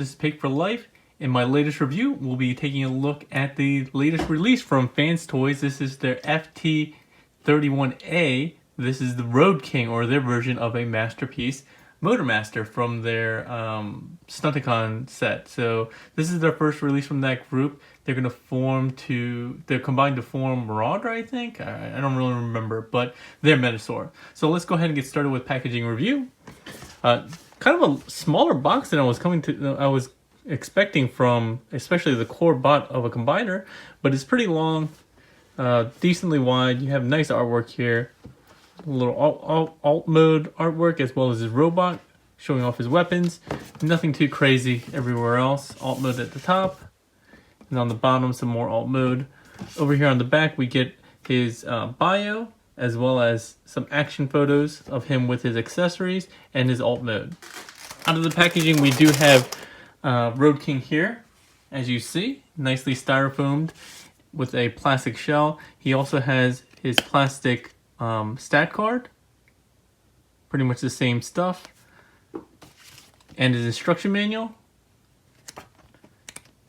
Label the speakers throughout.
Speaker 1: this is Pick for Life. In my latest review, we'll be taking a look at the latest release from Fans Toys. This is their FT-31A. This is the Roadking, or their version of a Masterpiece Motormaster from their Stunticons set. So this is their first release from that group. They're going to they're combined to form Marauder, I think. I don't really remember, but they're Metasaur. So let's go ahead and get started with packaging review. Kind of a smaller box than I was expecting from, especially the core bot of a combiner, but it's pretty long, decently wide. You have nice artwork here, a little alt mode artwork, as well as his robot showing off his weapons. Nothing too crazy everywhere else. Alt mode at the top, and on the bottom some more alt mode. Over here on the back we get his bio, as well as some action photos of him with his accessories and his alt mode. Out of the packaging we do have Roadking here, as you see, nicely styrofoamed with a plastic shell. He also has his plastic stat card, pretty much the same stuff, and his instruction manual.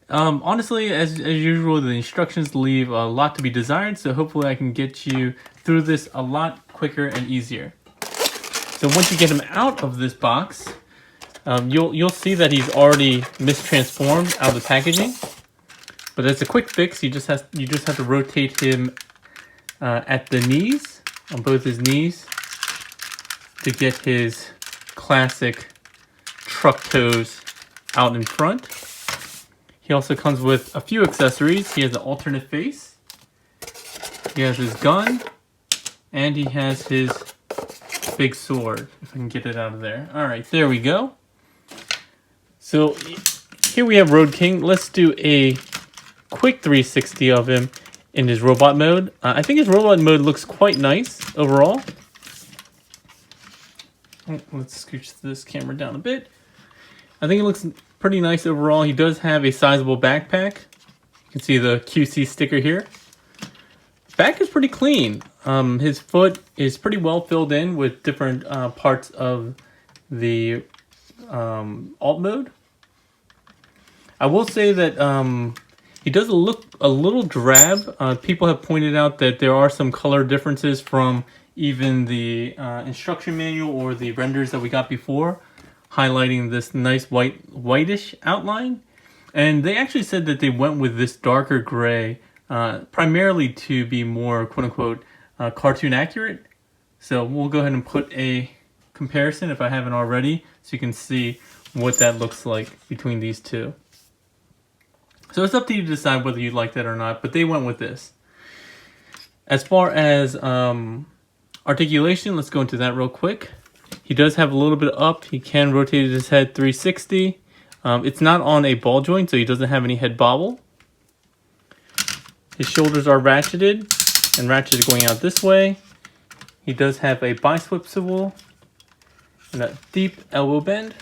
Speaker 1: Honestly, as usual, the instructions leave a lot to be desired, so hopefully I can get you through this a lot quicker and easier. So once you get him out of this box, you'll see that he's already mistransformed out of the packaging. But it's a quick fix. You just have to rotate him at the knees, on both his knees, to get his classic truck toes out in front. He also comes with a few accessories. He has an alternate face, he has his gun, and he has his big sword, if I can get it out of there. Alright, there we go. So here we have Roadking. Let's do a quick 360 of him in his robot mode. I think his robot mode looks quite nice overall. Let's scooch this camera down a bit. I think it looks pretty nice overall. He does have a sizable backpack. You can see the QC sticker here. Back is pretty clean. His foot is pretty well filled in with different parts of the alt mode. I will say that he does look a little drab. People have pointed out that there are some color differences from even the instruction manual or the renders that we got before, highlighting this nice whitish outline. And they actually said that they went with this darker gray primarily to be more quote-unquote cartoon accurate. So we'll go ahead and put a comparison, if I haven't already, so you can see what that looks like between these two. So it's up to you to decide whether you like that or not, but they went with this. As far as articulation, let's go into that real quick. He does have a little bit up. He can rotate his head 360. It's not on a ball joint, so he doesn't have any head bobble. His shoulders are ratcheted, and ratcheted going out this way. He does have a bicep swivel and a deep elbow bend.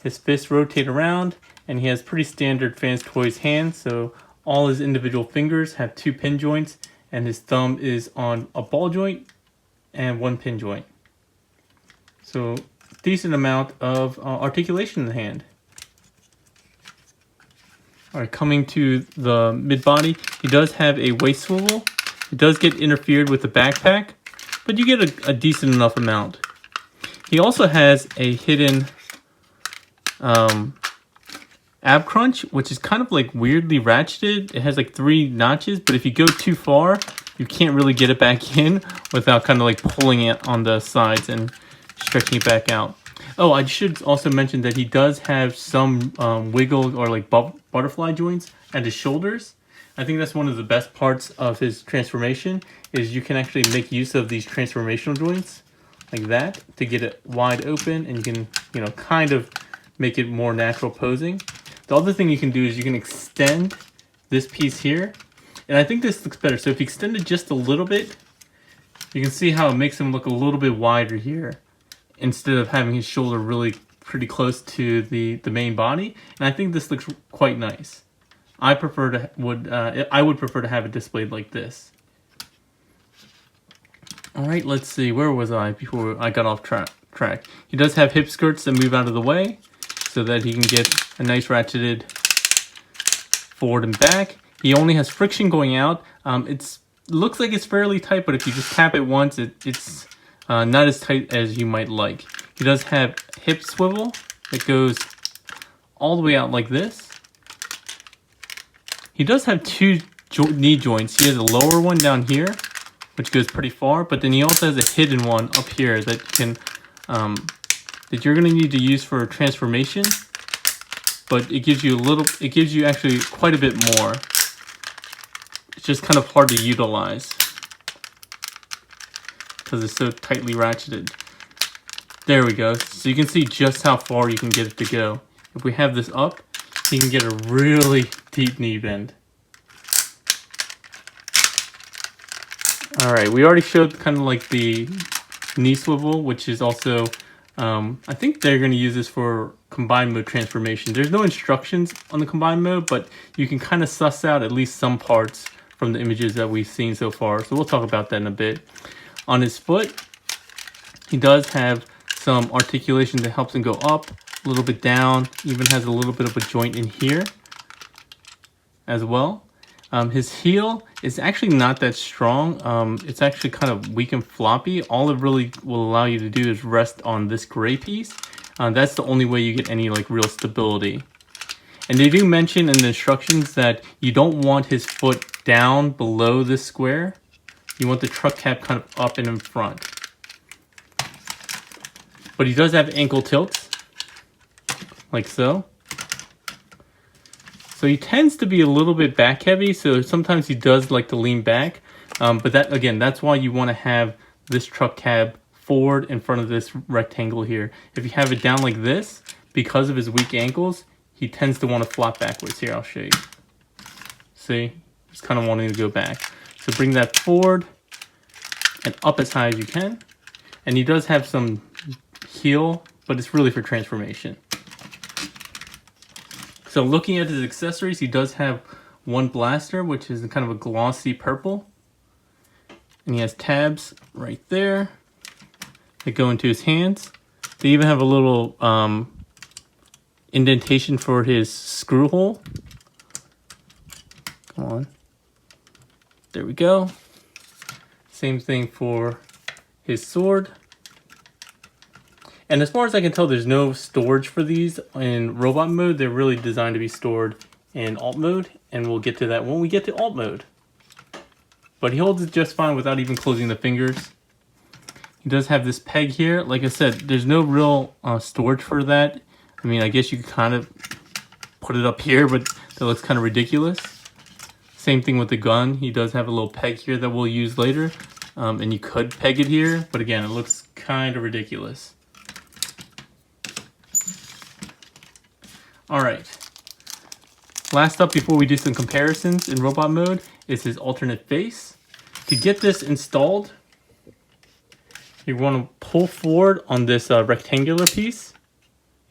Speaker 1: His fists rotate around, and he has pretty standard Fans Toys hands, so all his individual fingers have 2 pin joints, and his thumb is on a ball joint and 1 pin joint. So decent amount of articulation in the hand. Alright, coming to the mid-body, he does have a waist swivel. It does get interfered with the backpack, but you get a decent enough amount. He also has a hidden ab crunch, which is kind of like weirdly ratcheted. It has like 3 notches, but if you go too far, you can't really get it back in without kind of like pulling it on the sides and stretching it back out. Oh, I should also mention that he does have some wiggle or like butterfly joints at his shoulders. I think that's one of the best parts of his transformation, is you can actually make use of these transformational joints like that to get it wide open, and you can, you know, kind of make it more natural posing. The other thing you can do is you can extend this piece here, and I think this looks better. So if you extend it just a little bit, you can see how it makes him look a little bit wider here, instead of having his shoulder really pretty close to the main body. And I think this looks quite nice. I would prefer to have it displayed like this. All right, let's see, where was I before I got off track? He does have hip skirts that move out of the way, so that he can get a nice ratcheted forward and back. He only has friction going out. It looks like it's fairly tight, but if you just tap it once, it's not as tight as you might like. He does have hip swivel that goes all the way out like this. He does have two knee joints. He has a lower one down here, which goes pretty far, but then he also has a hidden one up here that can that you're going to need to use for transformation. But it gives you actually quite a bit more. It's just kind of hard to utilize because it's so tightly ratcheted. There we go. So you can see just how far you can get it to go. If we have this up, you can get a really deep knee bend. Alright, we already showed kind of like the knee swivel, which is also, I think they're going to use this for combined mode transformation. There's no instructions on the combined mode, but you can kind of suss out at least some parts from the images that we've seen so far. So we'll talk about that in a bit. On his foot, he does have some articulation that helps him go up, a little bit down, even has a little bit of a joint in here as well. His heel is actually not that strong. It's actually kind of weak and floppy. All it really will allow you to do is rest on this gray piece. That's the only way you get any like real stability. And they do mention in the instructions that you don't want his foot down below this square. You want the truck cap kind of up and in front. But he does have ankle tilts, like so. So he tends to be a little bit back heavy, so sometimes he does like to lean back. But that, again, that's why you want to have this truck cab forward in front of this rectangle here. If you have it down like this, because of his weak ankles, he tends to want to flop backwards. Here, I'll show you. See? Just kind of wanting to go back. So bring that forward and up as high as you can. And he does have some heel, but it's really for transformation. So looking at his accessories, he does have one blaster, which is kind of a glossy purple. And he has tabs right there that go into his hands. They even have a little indentation for his screw hole. Come on. There we go. Same thing for his sword. And as far as I can tell, there's no storage for these in robot mode. They're really designed to be stored in alt mode, and we'll get to that when we get to alt mode. But he holds it just fine without even closing the fingers. He does have this peg here. Like I said, there's no real storage for that. I mean, I guess you could kind of put it up here, but that looks kind of ridiculous. Same thing with the gun. He does have a little peg here that we'll use later. And you could peg it here, but again, it looks kind of ridiculous. Alright, last up before we do some comparisons in robot mode is his alternate face. To get this installed, you want to pull forward on this rectangular piece.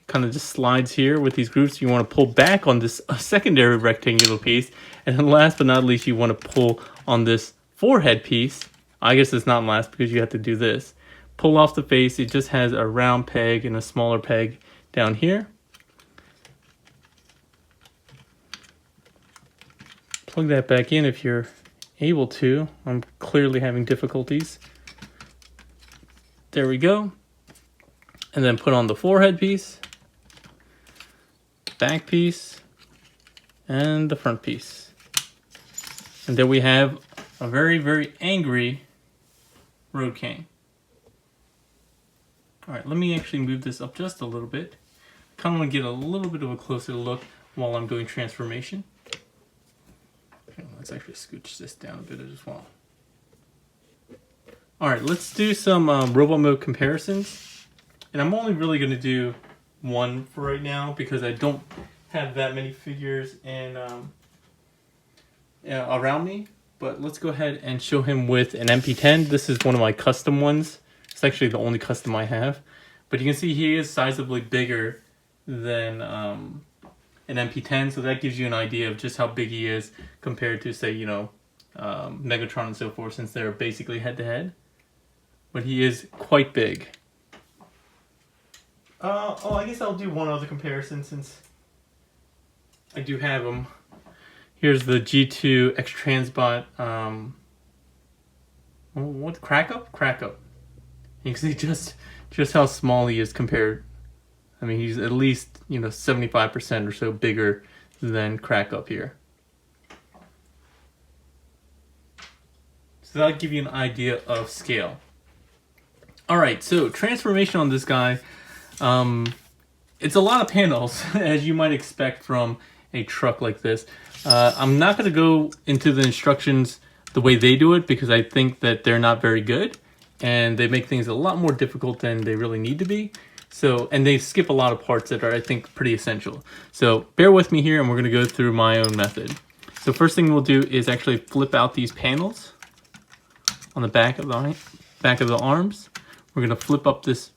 Speaker 1: It kind of just slides here with these grooves. You want to pull back on this secondary rectangular piece. And then last but not least, you want to pull on this forehead piece. I guess it's not last because you have to do this. Pull off the face. It just has a round peg and a smaller peg down here. Plug that back in if you're able to. I'm clearly having difficulties. There we go. And then put on the forehead piece, back piece, and the front piece. And then we have a very, very angry Roadking. Alright, let me actually move this up just a little bit. Kind of want to get a little bit of a closer look while I'm doing transformation. Okay, let's actually scooch this down a bit as well. Alright, let's do some robot mode comparisons. And I'm only really going to do one for right now because I don't have that many figures in, around me. But let's go ahead and show him with an MP10. This is one of my custom ones. It's actually the only custom I have. But you can see he is sizably bigger than an MP10, so that gives you an idea of just how big he is compared to, say, you know, Megatron and so forth, since they're basically head-to-head. But he is quite big. Oh, I guess I'll do one other comparison since I do have them. Here's the G2 X Transbot. What crack up? You can see just how small he is compared. I mean, he's at least 75% or so bigger than crack up here. So that'll give you an idea of scale. All right, so transformation on this guy. It's a lot of panels, as you might expect from a truck like this. I'm not going to go into the instructions the way they do it because I think that they're not very good and they make things a lot more difficult than they really need to be. So, and they skip a lot of parts that are, I think, pretty essential. So bear with me here and we're going to go through my own method. So first thing we'll do is actually flip out these panels on the back of the arms. We're going to flip up this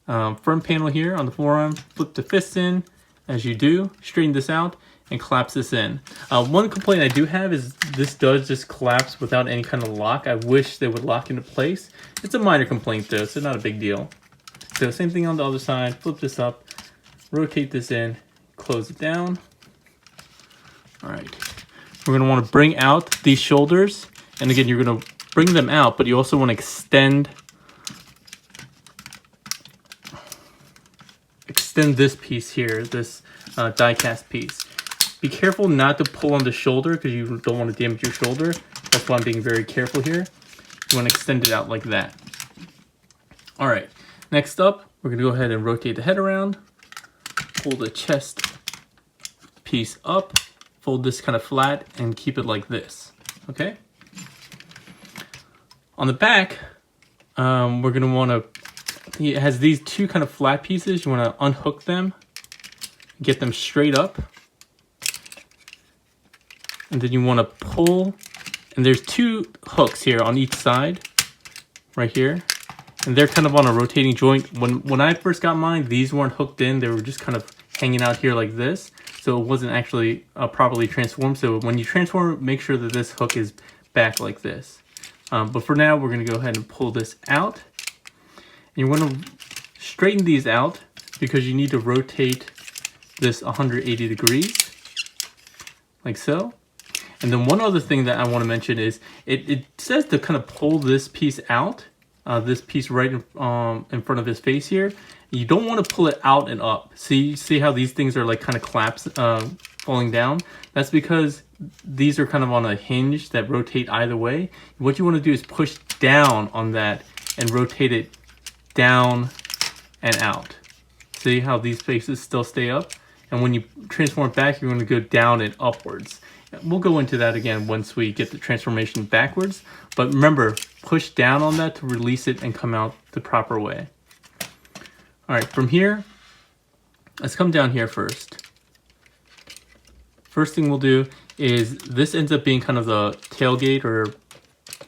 Speaker 1: front panel here on the forearm, flip the fists in as you do, straighten this out, and collapse this in. One complaint I do have is this does just collapse without any kind of lock. I wish they would lock into place. It's a minor complaint though, so not a big deal. So same thing on the other side, flip this up, rotate this in, close it down. All right, we're gonna wanna bring out these shoulders. And again, you're gonna bring them out, but you also wanna extend this piece here, this die-cast piece. Be careful not to pull on the shoulder because you don't want to damage your shoulder. That's why I'm being very careful here. You want to extend it out like that. All right, next up, we're going to go ahead and rotate the head around, pull the chest piece up, fold this kind of flat, and keep it like this, okay? On the back, we're going to want to, it has these two kind of flat pieces. You want to unhook them, get them straight up, and then you want to pull, and there's two hooks here on each side, right here, and they're kind of on a rotating joint. When I first got mine, these weren't hooked in, they were just kind of hanging out here like this, so it wasn't actually properly transformed. So when you transform, make sure that this hook is back like this. But for now, we're going to go ahead and pull this out. You want to straighten these out because you need to rotate this 180 degrees, like so. And then one other thing that I want to mention is it says to kind of pull this piece out, this piece right in front of his face here. You don't want to pull it out and up. See how these things are like kind of collapse, falling down? That's because these are kind of on a hinge that rotate either way. What you want to do is push down on that and rotate it down and out. See how these faces still stay up? And when you transform it back, you're going to go down and upwards. We'll go into that again once we get the transformation backwards. But remember, push down on that to release it and come out the proper way. All right, from here, let's come down here first. First thing we'll do is this ends up being kind of the tailgate or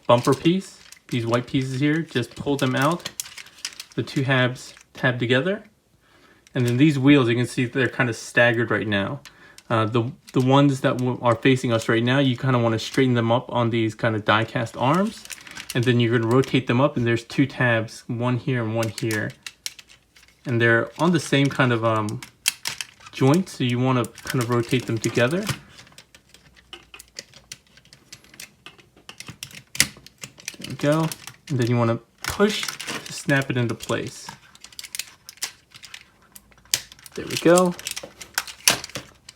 Speaker 1: bumper piece. These white pieces here, just pull them out. The two halves tab together, and then these wheels, you can see they're kind of staggered right now. The ones that are facing us right now, you kind of want to straighten them up on these kind of die cast arms, and then you're going to rotate them up, and there's two tabs, one here and one here, and they're on the same kind of joint, so you want to kind of rotate them together. There we go, and then you want to push to snap it into place. There we go.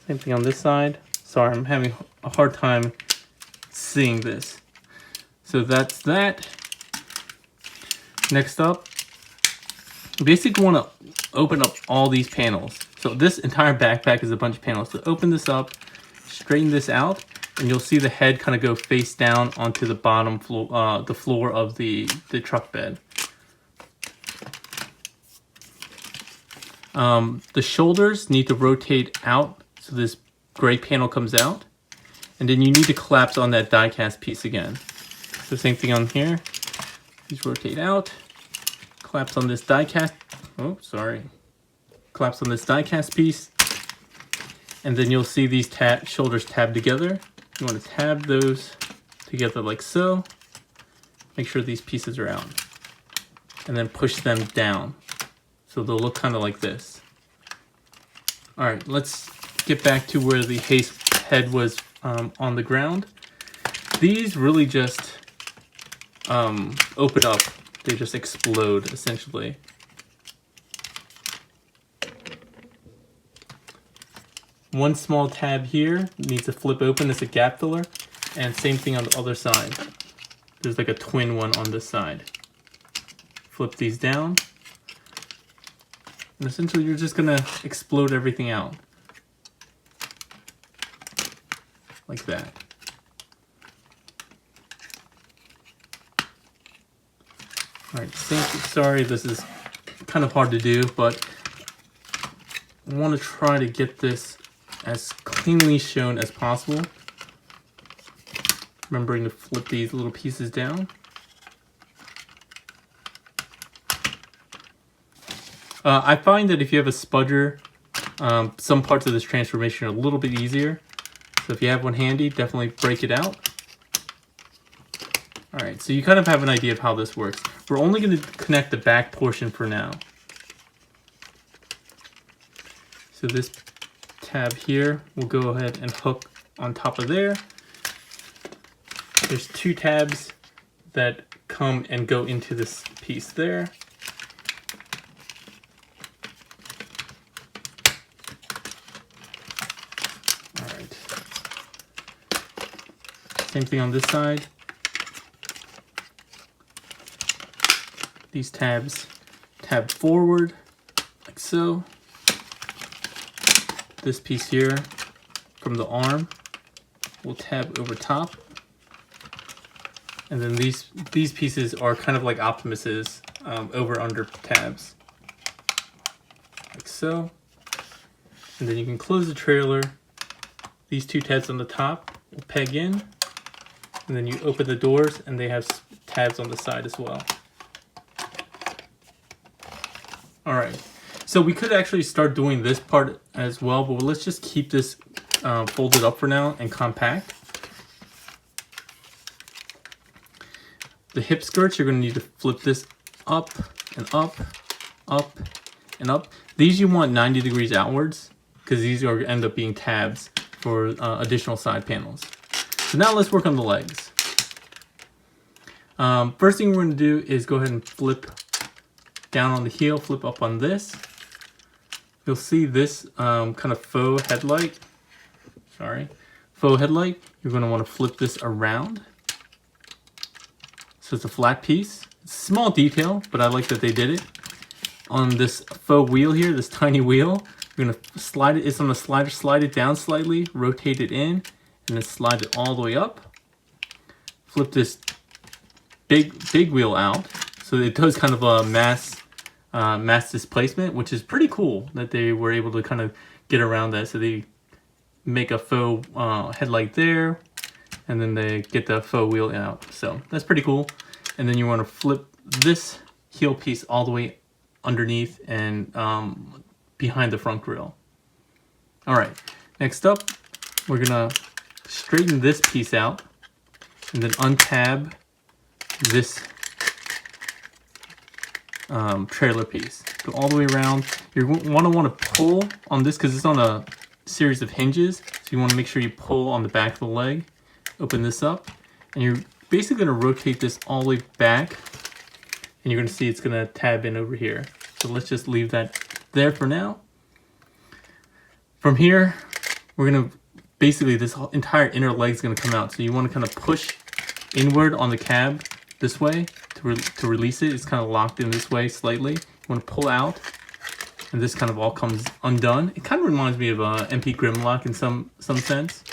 Speaker 1: Same thing on this side. Sorry, I'm having a hard time seeing this. So that's that. Next up, you basically want to open up all these panels. So this entire backpack is a bunch of panels. So open this up, straighten this out, and you'll see the head kind of go face down onto the bottom floor, the floor of the truck bed. The shoulders need to rotate out so this gray panel comes out, and then you need to collapse on that die cast piece again. So same thing on here. These rotate out, collapse on this die cast. Oh, sorry. Collapse on this die cast piece, and then you'll see these shoulders tab together. You want to tab those together like so. Make sure these pieces are out, and then push them down. So they'll look kind of like this. All right, let's get back to where the head was on the ground. These really just open up. They just explode, essentially. One small tab here needs to flip open as a gap filler, and same thing on the other side. There's like a twin one on this side. Flip these down, and essentially you're just gonna explode everything out. Like that. Alright, sorry this is kind of hard to do, but I want to try to get this as cleanly shown as possible. Remembering to flip these little pieces down. I find that if you have a spudger, some parts of this transformation are a little bit easier. So if you have one handy, definitely break it out. Alright, so you kind of have an idea of how this works. We're only going to connect the back portion for now. So this tab here will go ahead and hook on top of there. There's two tabs that come and go into this piece there. Alright. Same thing on this side. These tabs tab forward, like so. This piece here from the arm will tab over top. And then these pieces are kind of like Optimus's over under tabs. Like so. And then you can close the trailer. These two tabs on the top will peg in. And then you open the doors and they have tabs on the side as well. Alright, so we could actually start doing this part as well, but let's just keep this folded up for now and compact. The hip skirts, you're going to need to flip this up and up, up and up. These you want 90 degrees outwards because these are going to end up being tabs for additional side panels. So now let's work on the legs. First thing we're going to do is go ahead and flip down on the heel, flip up on this. You'll see this kind of faux headlight. Faux headlight. You're going to want to flip this around. So it's a flat piece. It's a small detail, but I like that they did it. On this faux wheel here, this tiny wheel, you're going to slide it. It's on the slider. Slide it down slightly, rotate it in, and then slide it all the way up. Flip this big wheel out. So it does kind of a mass displacement, which is pretty cool that they were able to kind of get around that. So they make a faux headlight there, and then they get the faux wheel out. So that's pretty cool. And then you want to flip this heel piece all the way underneath and behind the front grille. All right, next up, we're gonna straighten this piece out and then untab this trailer piece. Go all the way around. You want to pull on this because it's on a series of hinges. So you want to make sure you pull on the back of the leg. Open this up, and you're basically going to rotate this all the way back, and you're going to see it's going to tab in over here. So let's just leave that there for now. From here, we're going to basically this whole entire inner leg is going to come out. So you want to kind of push inward on the cab this way to release it. It's kind of locked in this way slightly. You want to pull out, and this kind of all comes undone. It kind of reminds me of MP Grimlock in some sense.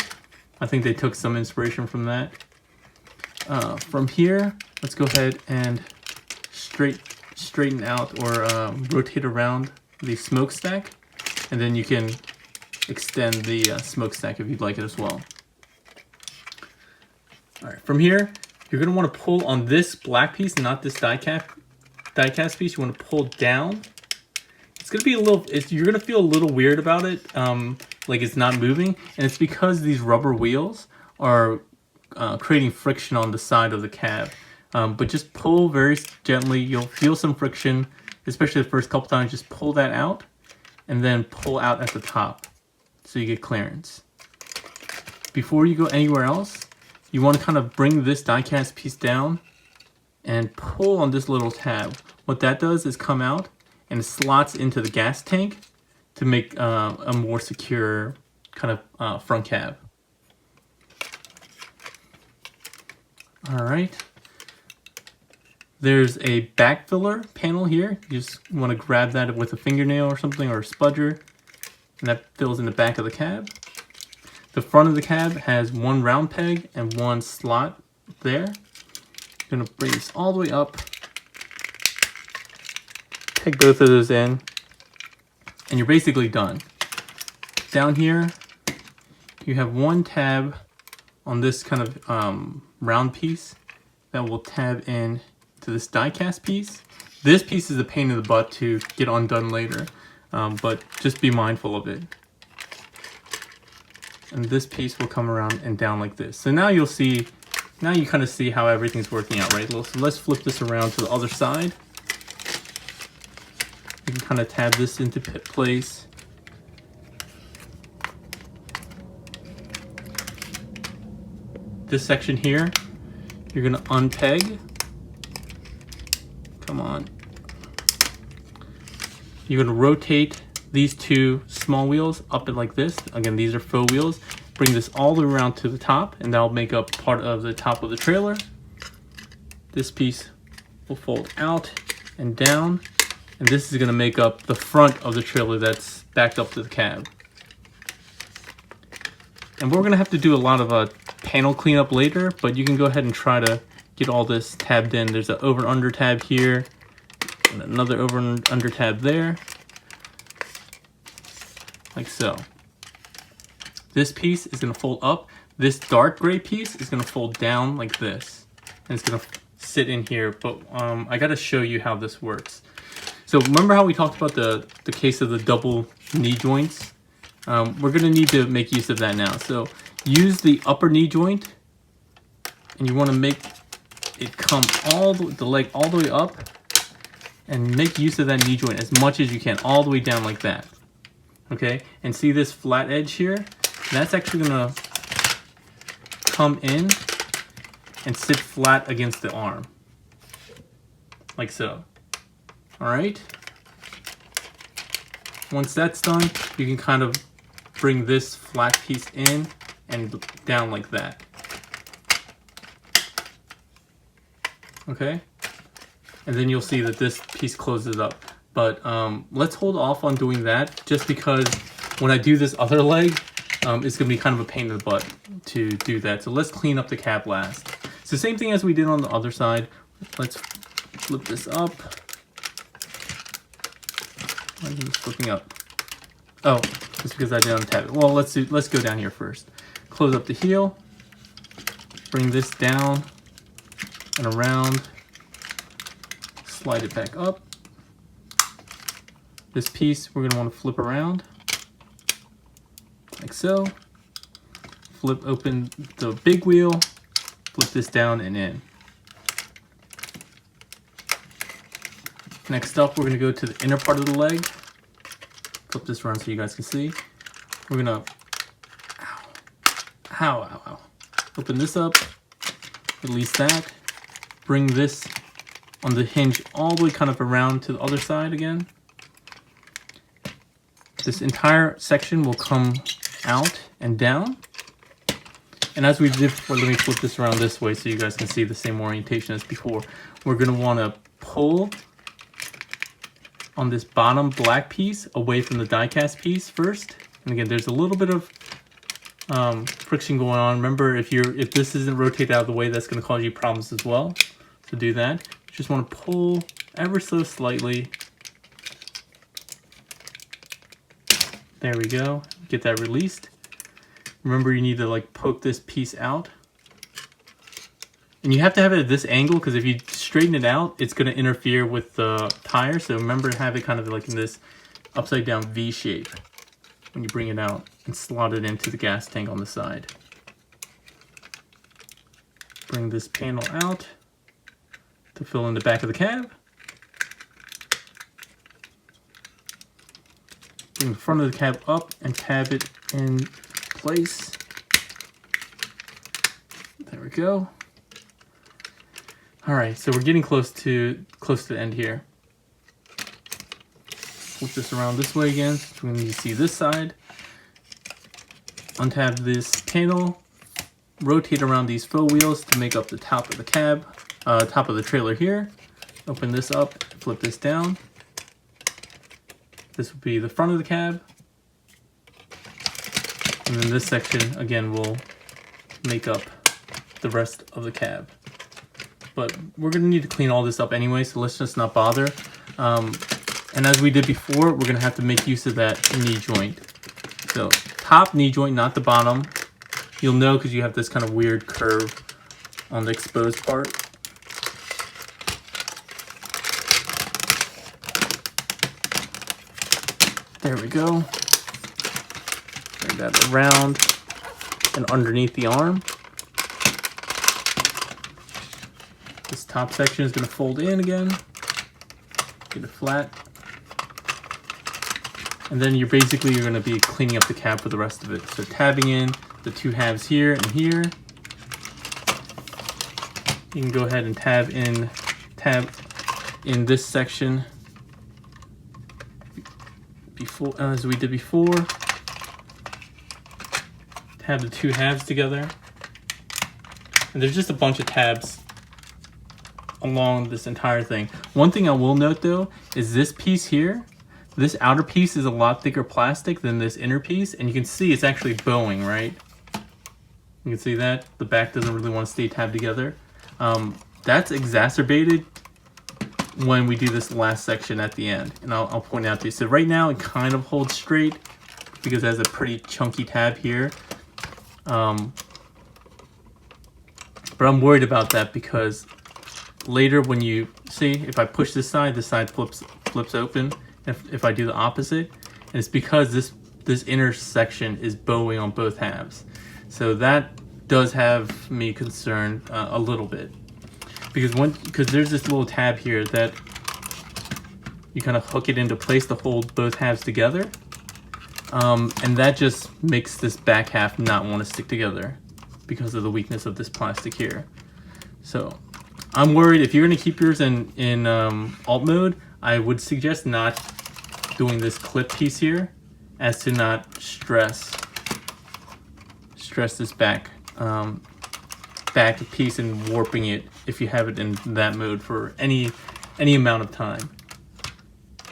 Speaker 1: I think they took some inspiration from that. From here, let's go ahead and straighten out or rotate around the smokestack, and then you can extend the smokestack if you'd like it as well. All right, from here, you're going to want to pull on this black piece, not this die-cast piece. You want to pull down. It's going to be a little, you're going to feel a little weird about it, like it's not moving. And it's because these rubber wheels are creating friction on the side of the cab. But just pull very gently. You'll feel some friction. especially the first couple times, just pull that out and then pull out at the top so you get clearance. Before you go anywhere else, you want to kind of bring this die-cast piece down and pull on this little tab. What that does is come out and it slots into the gas tank to make a more secure kind of front cab. Alright. There's a back filler panel here. You just want to grab that with a fingernail or something, or a spudger, and that fills in the back of the cab. The front of the cab has one round peg and one slot there. I'm going to bring this all the way up, peg both of those in, and you're basically done. Down here, you have one tab on this kind of round piece that will tab in to this die-cast piece. This piece is a pain in the butt to get undone later, but just be mindful of it. And this piece will come around and down like this. So now you'll see, now you kind of see how everything's working out, right? So let's flip this around to the other side. You can kind of tab this into place. This section here, you're going to unpeg. Come on. You're going to rotate these two small wheels up and like this. Again, these are faux wheels. Bring this all the way around to the top, and that'll make up part of the top of the trailer. This piece will fold out and down, and this is going to make up the front of the trailer that's backed up to the cab. And we're going to have to do a lot of panel cleanup later, but you can go ahead and try to get all this tabbed in. There's an over and under tab here, and another over and under tab there, like so. This piece is going to fold up. This dark gray piece is going to fold down like this, and it's going to sit in here, but I got to show you how this works. So remember how we talked about the case of the double knee joints? We're going to need to make use of that now. So use the upper knee joint, and you want to make it come the leg all the way up, and make use of that knee joint as much as you can, all the way down like that. Okay, and see this flat edge here? That's actually going to come in and sit flat against the arm, like so. All right. Once that's done, you can kind of bring this flat piece in and down like that. Okay, and then you'll see that this piece closes up. But let's hold off on doing that, just because when I do this other leg, it's going to be kind of a pain in the butt to do that. So let's clean up the cab last. It's the same thing as we did on the other side. Let's flip this up. Why is it flipping up? Oh, it's because I didn't untab it. Well, let's go down here first. Close up the heel. Bring this down and around. Slide it back up. This piece we're going to want to flip around, like so. Flip open the big wheel, flip this down and in. Next up, we're going to go to the inner part of the leg. Flip this around so you guys can see. We're going to, ow. Open this up, release that, bring this on the hinge all the way kind of around to the other side again. This entire section will come out and down. And as we did before, let me flip this around this way so you guys can see the same orientation as before. We're going to want to pull on this bottom black piece away from the die-cast piece first. And again, there's a little bit of friction going on. Remember, if this isn't rotated out of the way, that's going to cause you problems as well. So do that. You just want to pull ever so slightly. There we go. Get that released. Remember, you need to like poke this piece out. And you have to have it at this angle, because if you straighten it out, it's going to interfere with the tire. So remember to have it kind of like in this upside down V shape when you bring it out, and slot it into the gas tank on the side. Bring this panel out to fill in the back of the cab. Bring the front of the cab up and tab it in place. There we go. All right, so we're getting close to the end here. Flip this around this way again, so we need to see this side. Untab this panel, rotate around these faux wheels to make up the top of the cab, top of the trailer here. Open this up, flip this down. This will be the front of the cab. And then this section, again, will make up the rest of the cab. But we're going to need to clean all this up anyway, so let's just not bother. And as we did before, we're going to have to make use of that knee joint. So top knee joint, not the bottom. You'll know because you have this kind of weird curve on the exposed part. There we go. Bring that around and underneath the arm. This top section is going to fold in again. Get it flat. And then you're going to be cleaning up the cab for the rest of it. So tabbing in the two halves here and here. You can go ahead and tab in this section before, as we did before. Tab the two halves together. And there's just a bunch of tabs along this entire thing. One thing I will note though is this piece here, this outer piece is a lot thicker plastic than this inner piece, and you can see it's actually bowing, right? You can see that the back doesn't really want to stay tabbed together. That's exacerbated when we do this last section at the end, and I'll point out to you. So right now it kind of holds straight because it has a pretty chunky tab here. But I'm worried about that because later when you see, if I push this side flips open. If I do the opposite, and it's because this inner section is bowing on both halves. So that does have me concerned a little bit, because there's this little tab here that you kind of hook it into place to hold both halves together, and that just makes this back half not want to stick together because of the weakness of this plastic here. So I'm worried if you're going to keep yours in alt mode, I would suggest not doing this clip piece here, as to not stress this back piece and warping it if you have it in that mode for any amount of time,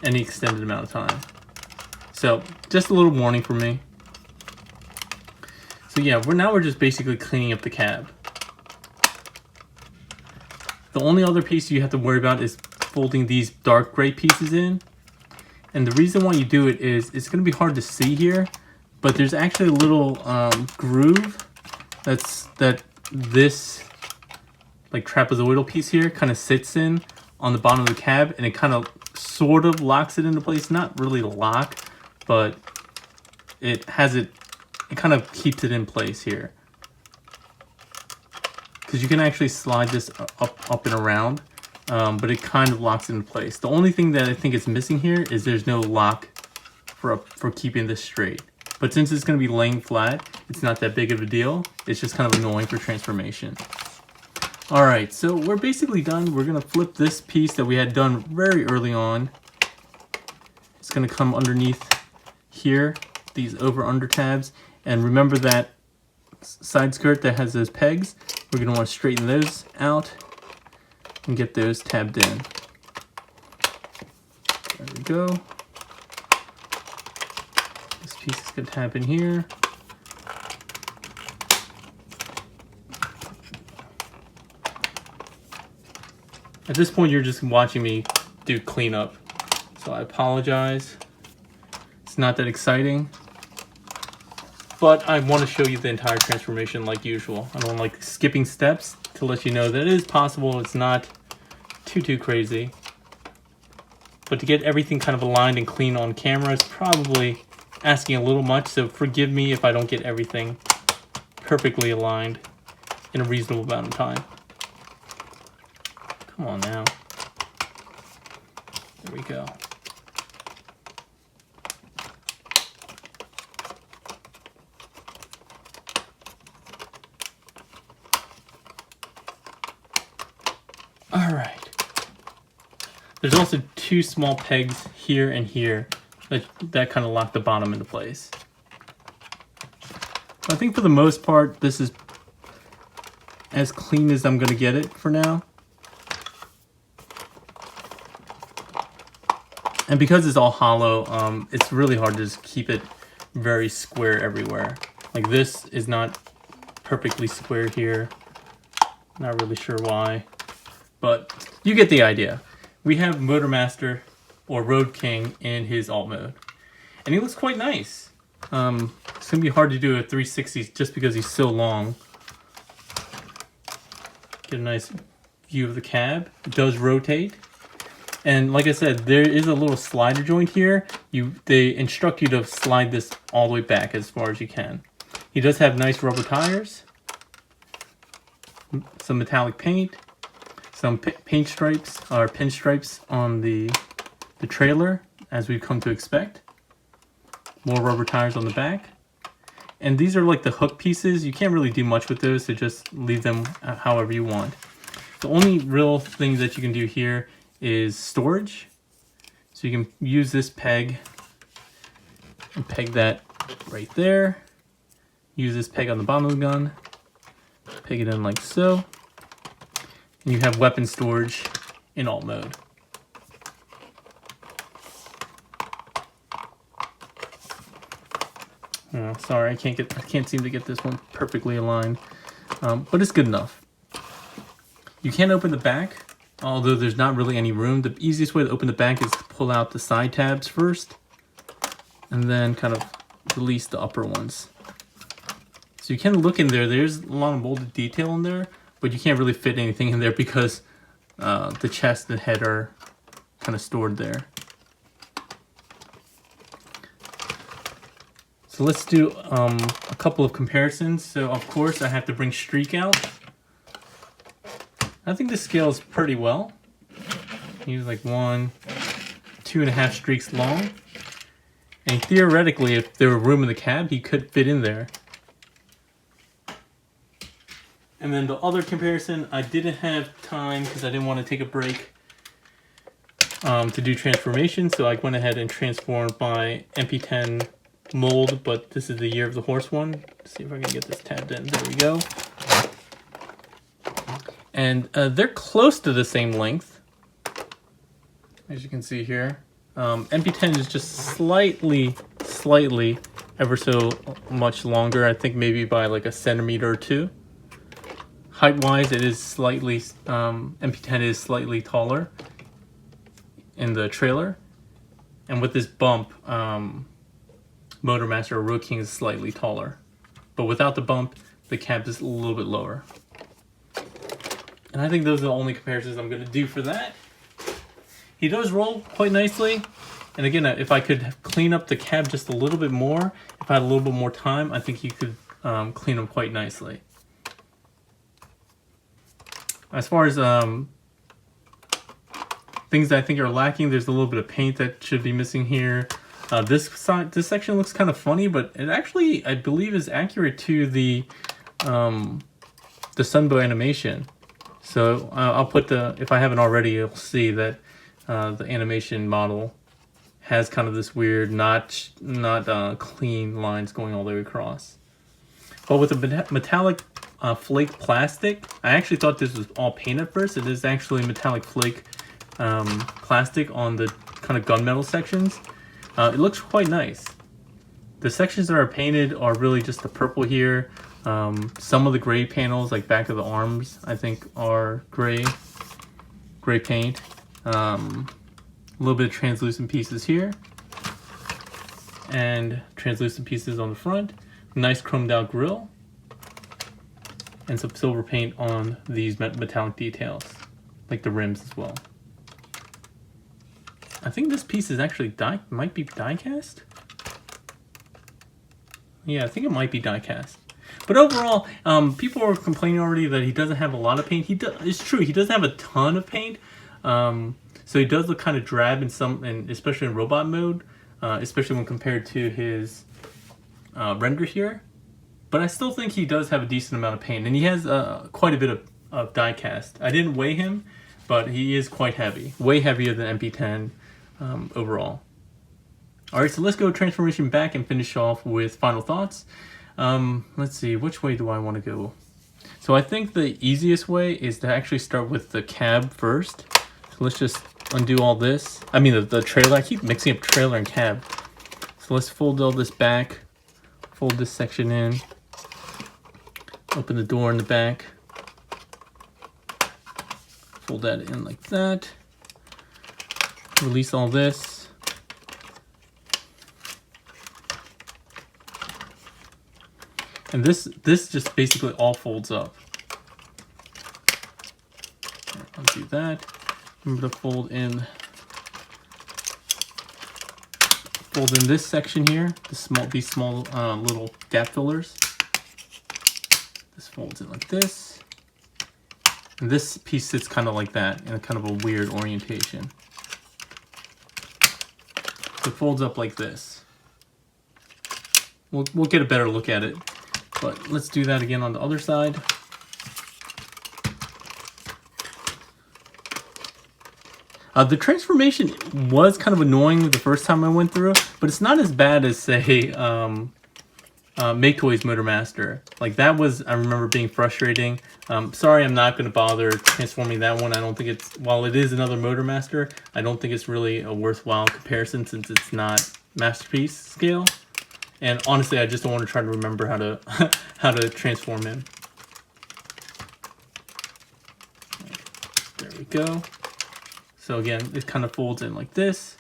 Speaker 1: any extended amount of time. So just a little warning for me. So yeah, we're just basically cleaning up the cab. The only other piece you have to worry about is folding these dark gray pieces in. And the reason why you do it is it's going to be hard to see here, but there's actually a little groove that this like trapezoidal piece here kind of sits in on the bottom of the cab, and it kind of sort of locks it into place. Not really lock, but it kind of keeps it in place here. Because you can actually slide this up and around, but it kind of locks it in place. The only thing that I think is missing here is there's no lock for keeping this straight. But since it's going to be laying flat, it's not that big of a deal. It's just kind of annoying for transformation. Alright, so we're basically done. We're going to flip this piece that we had done very early on. It's going to come underneath here, these over-under tabs. And remember that side skirt that has those pegs? We're going to want to straighten those out and get those tabbed in. There we go. This piece is going to tab in here. At this point, you're just watching me do cleanup, so I apologize. It's not that exciting, but I want to show you the entire transformation like usual. I don't like skipping steps to let you know that it is possible. It's not too crazy, but to get everything kind of aligned and clean on camera is probably asking a little much, so forgive me if I don't get everything perfectly aligned in a reasonable amount of time. Come on now. There we go. There's also two small pegs here and here that kind of lock the bottom into place. I think for the most part, this is as clean as I'm going to get it for now. And because it's all hollow, it's really hard to just keep it very square everywhere. Like this is not perfectly square here. Not really sure why, but you get the idea. We have Motormaster or Roadking in his alt mode, and he looks quite nice. It's gonna be hard to do a 360 just because he's so long. Get a nice view of the cab. It does rotate. And like I said, there is a little slider joint here. They instruct you to slide this all the way back as far as you can. He does have nice rubber tires, some metallic paint, some paint stripes or pinstripes on the trailer, as we've come to expect. More rubber tires on the back. And these are like the hook pieces. You can't really do much with those, so just leave them however you want. The only real thing that you can do here is storage. So you can use this peg and peg that right there. Use this peg on the bottom of the gun. Peg it in like so. And you have weapon storage in alt mode. Oh, sorry, I can't seem to get this one perfectly aligned, but it's good enough. You can open the back, although there's not really any room. The easiest way to open the back is to pull out the side tabs first, and then kind of release the upper ones. So you can look in there. There's a lot of molded detail in there, but you can't really fit anything in there because the chest and head are kind of stored there. So let's do a couple of comparisons. So of course I have to bring streak out. I think this scales pretty well. He's like 1, 2.5 streaks long. And theoretically, if there were room in the cab, he could fit in there. And then the other comparison, I didn't have time because I didn't want to take a break to do transformation. So I went ahead and transformed my MP10 mold, but this is the Year of the Horse one. Let's see if I can get this tabbed in. There we go. And they're close to the same length, as you can see here. MP10 is just slightly, ever so much longer. I think maybe by like a centimeter or two. Height-wise, it is slightly, MP10 is slightly taller in the trailer. And with this bump, Motormaster or Roadking is slightly taller. But without the bump, the cab is a little bit lower. And I think those are the only comparisons I'm going to do for that. He does roll quite nicely. And again, if I could clean up the cab just a little bit more, if I had a little bit more time, I think you could clean them quite nicely. As far as things that I think are lacking, there's a little bit of paint that should be missing here. This section looks kind of funny, but it actually, I believe, is accurate to the Sunbow animation. So I'll put if I haven't already, you'll see that the animation model has kind of this weird, not clean lines going all the way across. But with the metallic flake plastic, I actually thought this was all paint at first. It is actually metallic flake plastic on the kind of gunmetal sections. It looks quite nice. The sections that are painted are really just the purple here. Some of the gray panels, like back of the arms, I think are gray paint. A little bit of translucent pieces here. And translucent pieces on the front. Nice chromed out grille. And some silver paint on these metallic details, like the rims as well. I think this piece is actually might be die cast. Yeah, I think it might be die cast. But overall, people are complaining already that he doesn't have a lot of paint. It's true, he doesn't have a ton of paint. So he does look kind of drab and especially in robot mode, especially when compared to his render here. But I still think he does have a decent amount of paint, and he has quite a bit of die cast. I didn't weigh him, but he is quite heavy, way heavier than MP10 overall. Alright, so let's go transformation back and finish off with final thoughts. Let's see, which way do I want to go? So I think the easiest way is to actually start with the cab first. So let's just undo all this. I mean the trailer, I keep mixing up trailer and cab. So let's fold all this back, fold this section in, open the door in the back, fold that in like that, release all this. And this just basically all folds up. Undo that. Remember to fold in this section here, these small little gap fillers. This folds in like this. And this piece sits kind of like that in a kind of a weird orientation. So it folds up like this. We'll get a better look at it. But let's do that again on the other side. The transformation was kind of annoying the first time I went through, but it's not as bad as, say, Make Toys Motormaster. Like, that was, I remember, being frustrating. Sorry, I'm not going to bother transforming that one. I don't think it's, while it is another Motormaster, I don't think it's really a worthwhile comparison since it's not Masterpiece scale. And honestly, I just don't want to try to remember how to how to transform him. There we go. So again, it kind of folds in like this.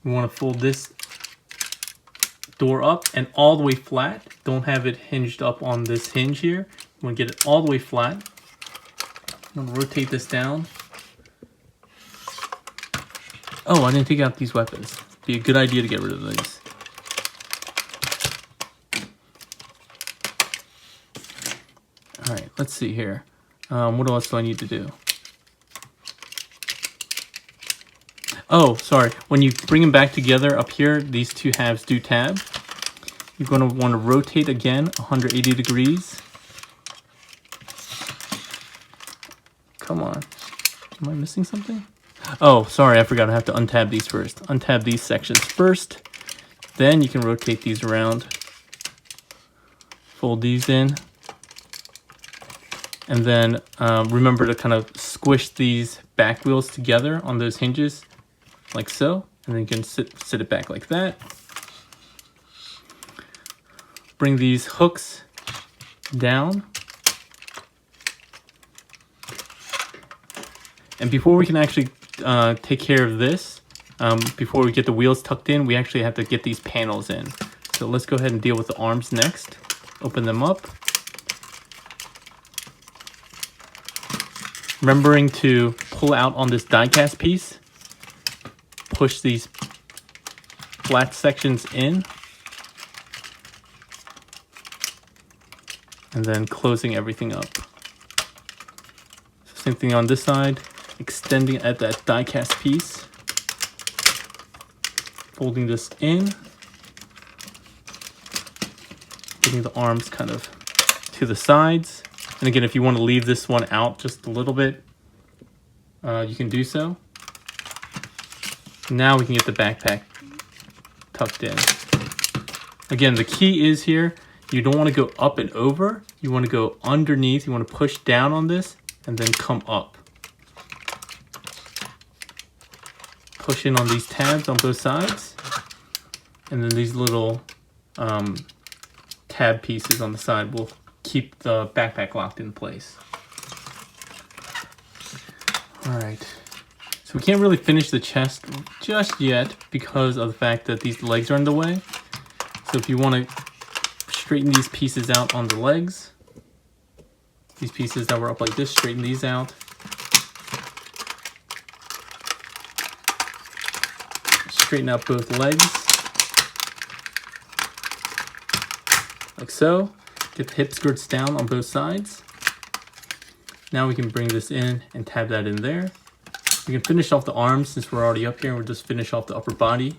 Speaker 1: We want to fold this door up and all the way flat. Don't have it hinged up on this hinge here. We want to get it all the way flat. I'm going to rotate this down. Oh, I didn't take out these weapons. Be a good idea to get rid of these. Alright, let's see here. What else do I need to do? Oh, sorry. When you bring them back together up here, these two halves do tab. You're going to want to rotate again 180 degrees. Come on. Am I missing something? Oh, sorry. I forgot. I have to untab these first. Untab these sections first. Then you can rotate these around. Fold these in. And then remember to kind of squish these back wheels together on those hinges, like so. And then you can sit it back like that. Bring these hooks down. And before we can actually take care of this, before we get the wheels tucked in, we actually have to get these panels in. So let's go ahead and deal with the arms next. Open them up. Remembering to pull out on this die-cast piece, push these flat sections in, and then closing everything up. So same thing on this side, extending at that die-cast piece, folding this in, getting the arms kind of to the sides. And again, if you want to leave this one out just a little bit, you can do so. Now we can get the backpack tucked in. Again, the key is here, you don't want to go up and over. You want to go underneath. You want to push down on this and then come up. Push in on these tabs on both sides. And then these little tab pieces on the side will keep the backpack locked in place. Alright, so we can't really finish the chest just yet because of the fact that these legs are in the way. So if you want to straighten these pieces out on the legs, these pieces that were up like this, straighten these out. Straighten out both legs, like so. Get the hip skirts down on both sides. Now we can bring this in and tab that in there. We can finish off the arms since we're already up here, and we'll just finish off the upper body.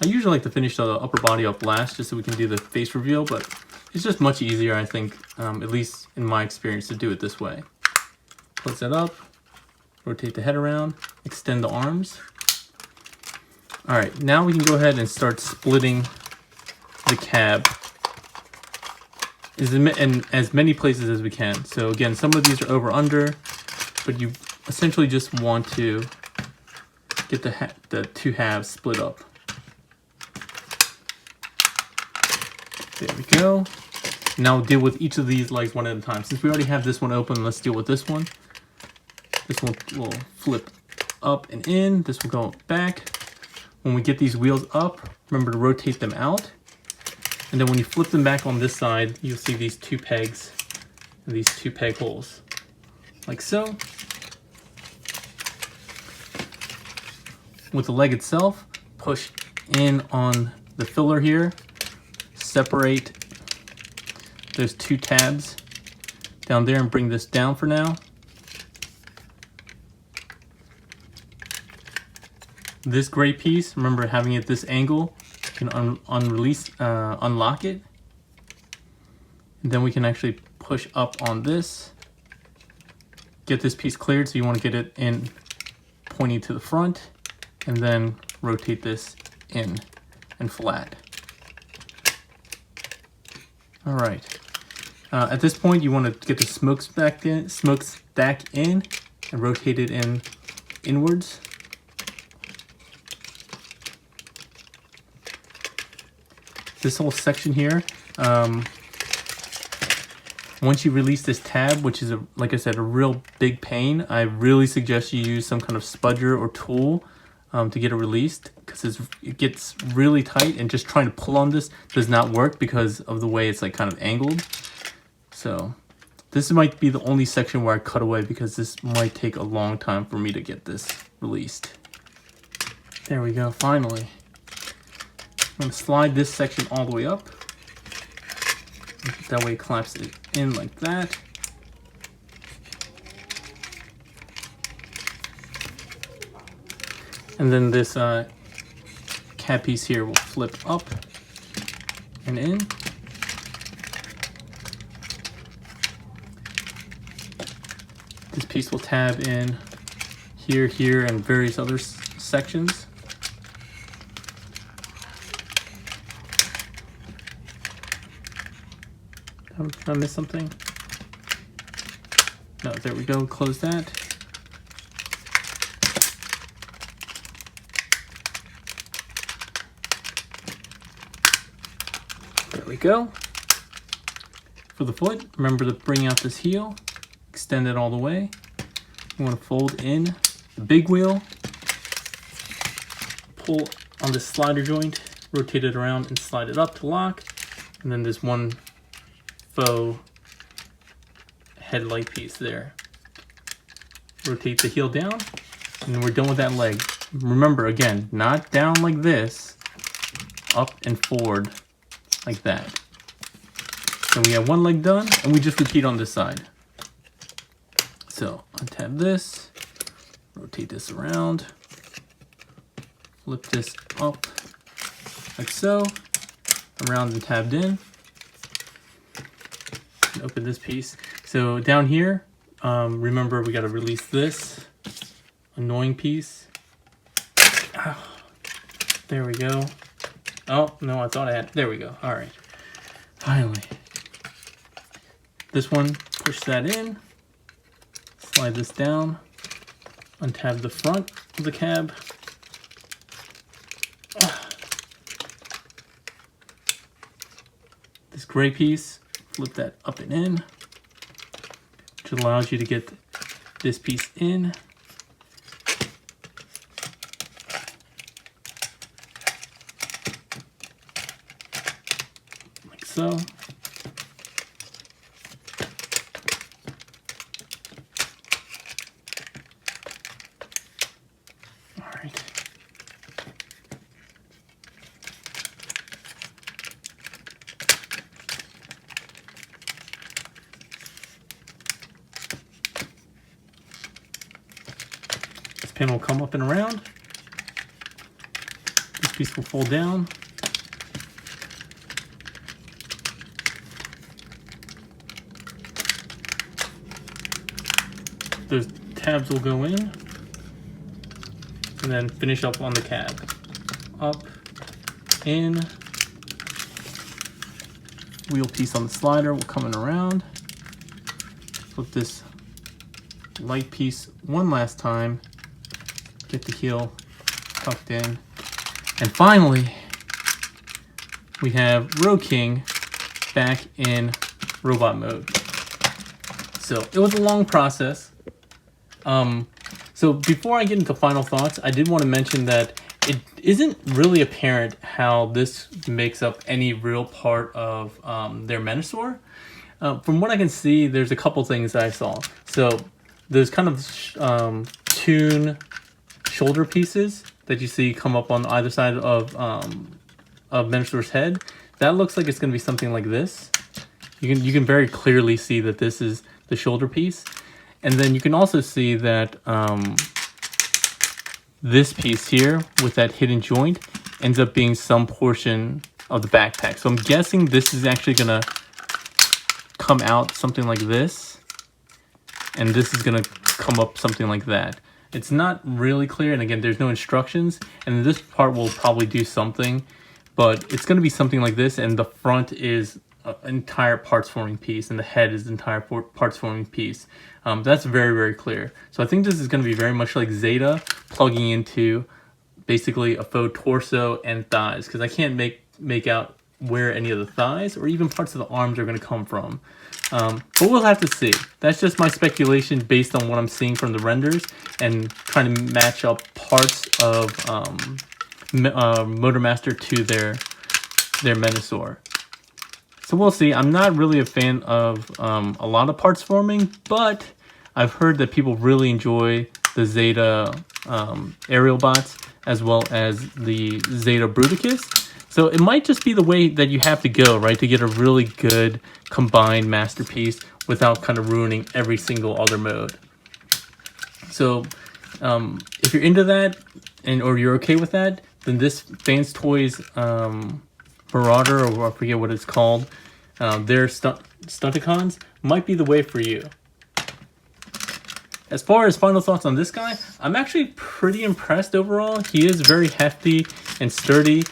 Speaker 1: I usually like to finish the upper body up last just so we can do the face reveal, but it's just much easier, I think, at least in my experience, to do it this way. Close that up. Rotate the head around, extend the arms. All right, now we can go ahead and start splitting the cab in as many places as we can. So again, some of these are over under, but you essentially just want to get the two halves split up. There we go. Now deal with each of these legs one at a time. Since we already have this one open, let's deal with this one. This one will flip up and in. This will go back. When we get these wheels up, remember to rotate them out. And then when you flip them back on this side, you'll see these two pegs and these two peg holes, like so. With the leg itself, push in on the filler here, separate those two tabs down there and bring this down for now. This gray piece, remember having it this angle, you can unlock it. And then we can actually push up on this, get this piece cleared, so you want to get it in pointing to the front, and then rotate this in and flat. All right. At this point, you want to get the smokestack in and rotate it inwards. This whole section here, once you release this tab, which is, like I said, a real big pain, I really suggest you use some kind of spudger or tool to get it released, because it gets really tight, and just trying to pull on this does not work because of the way it's like kind of angled. So this might be the only section where I cut away, because this might take a long time for me to get this released. There we go, finally. I'm going to slide this section all the way up. That way it clamps it in like that. And then this cab piece here will flip up and in. This piece will tab in here, here, and various other sections. Did I miss something? No, there we go, close that. There we go. For the foot, remember to bring out this heel, extend it all the way. You want to fold in the big wheel, pull on this slider joint, rotate it around and slide it up to lock, and then this one faux headlight piece there. Rotate the heel down, and then we're done with that leg. Remember, again, not down like this, up and forward like that. So we have one leg done, and we just repeat on this side. So untab this, rotate this around, flip this up like so, around and tabbed in. Open this piece. So down here, remember we got to release this annoying piece. Oh, there we go. Oh no, I thought I had. There we go. All right, finally. This one, push that in, slide this down, untab the front of the cab. This gray piece, flip that up and in, which allows you to get this piece in. Like so. All right. Pin will come up and around. This piece will fold down. Those tabs will go in, and then finish up on the cab. Up, in, wheel piece on the slider will come in around. Flip this light piece one last time, get the heel tucked in, and finally we have Roadking back in robot mode. So it was a long process. So before I get into final thoughts, I did want to mention that it isn't really apparent how this makes up any real part of their Menasor. From what I can see, there's a couple things that I saw. So there's kind of tune shoulder pieces that you see come up on either side of Menasor's head. That looks like it's going to be something like this. You can very clearly see that this is the shoulder piece. And then you can also see that this piece here with that hidden joint ends up being some portion of the backpack. So I'm guessing this is actually gonna come out something like this, and this is gonna come up something like that. It's not really clear, and again, there's no instructions, and this part will probably do something, but it's gonna be something like this, and the front is an entire parts forming piece, and the head is the entire parts forming piece. That's very, very clear. So I think this is going to be very much like Zeta plugging into basically a faux torso and thighs, because I can't make out where any of the thighs or even parts of the arms are going to come from. But we'll have to see. That's just my speculation based on what I'm seeing from the renders and trying to match up parts of Motormaster to their Menasor. So we'll see. I'm not really a fan of a lot of parts forming, but I've heard that people really enjoy the Zeta aerial bots as well as the Zeta Bruticus. So it might just be the way that you have to go, right, to get a really good combined masterpiece without kind of ruining every single other mode. So if you're into that or you're okay with that, then this Fans Toys Marauder, or I forget what it's called, their Stunticons might be the way for you. As far as final thoughts on this guy, I'm actually pretty impressed overall. He is very hefty and sturdy.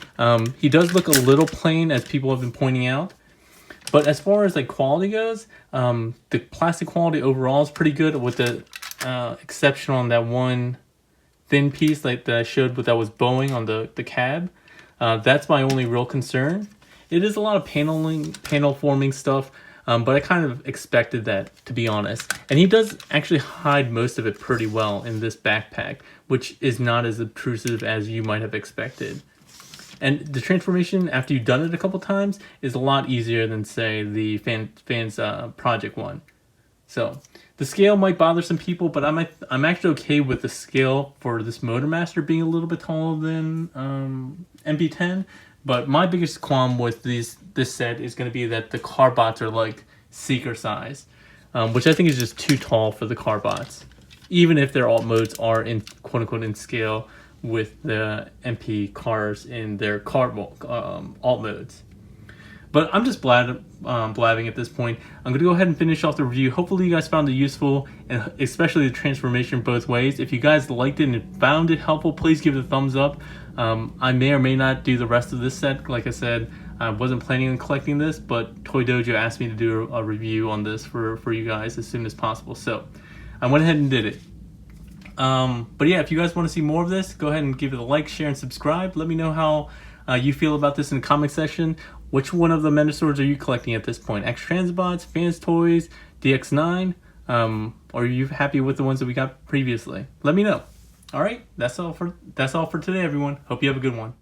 Speaker 1: He does look a little plain, as people have been pointing out. But as far as like quality goes, the plastic quality overall is pretty good, with the exception on that one thin piece like that I showed, but that was bowing on the cab. That's my only real concern. It is a lot of panel forming stuff, but I kind of expected that, to be honest. And he does actually hide most of it pretty well in this backpack, which is not as obtrusive as you might have expected. And the transformation after you've done it a couple times is a lot easier than, say, the Fans Project one. So the scale might bother some people, but I'm actually okay with the scale for this Motormaster being a little bit taller than MP10. But my biggest qualm with this set is going to be that the car bots are like Seeker size, which I think is just too tall for the car bots, even if their alt modes are in quote unquote in scale with the MP cars in their car alt modes. But I'm just blabbing at this point. I'm going to go ahead and finish off the review. Hopefully you guys found it useful, and especially the transformation both ways. If you guys liked it and found it helpful, please give it a thumbs up. I may or may not do the rest of this set. Like I said, I wasn't planning on collecting this, but Toy Dojo asked me to do a review on this for you guys as soon as possible. So I went ahead and did it. But yeah, if you guys want to see more of this, go ahead and give it a like, share, and subscribe. Let me know how you feel about this in the comment section. Which one of the Menasors are you collecting at this point? Extra Transbots, Fans Toys, DX9? Or are you happy with the ones that we got previously? Let me know. All right, that's all for today, everyone. Hope you have a good one.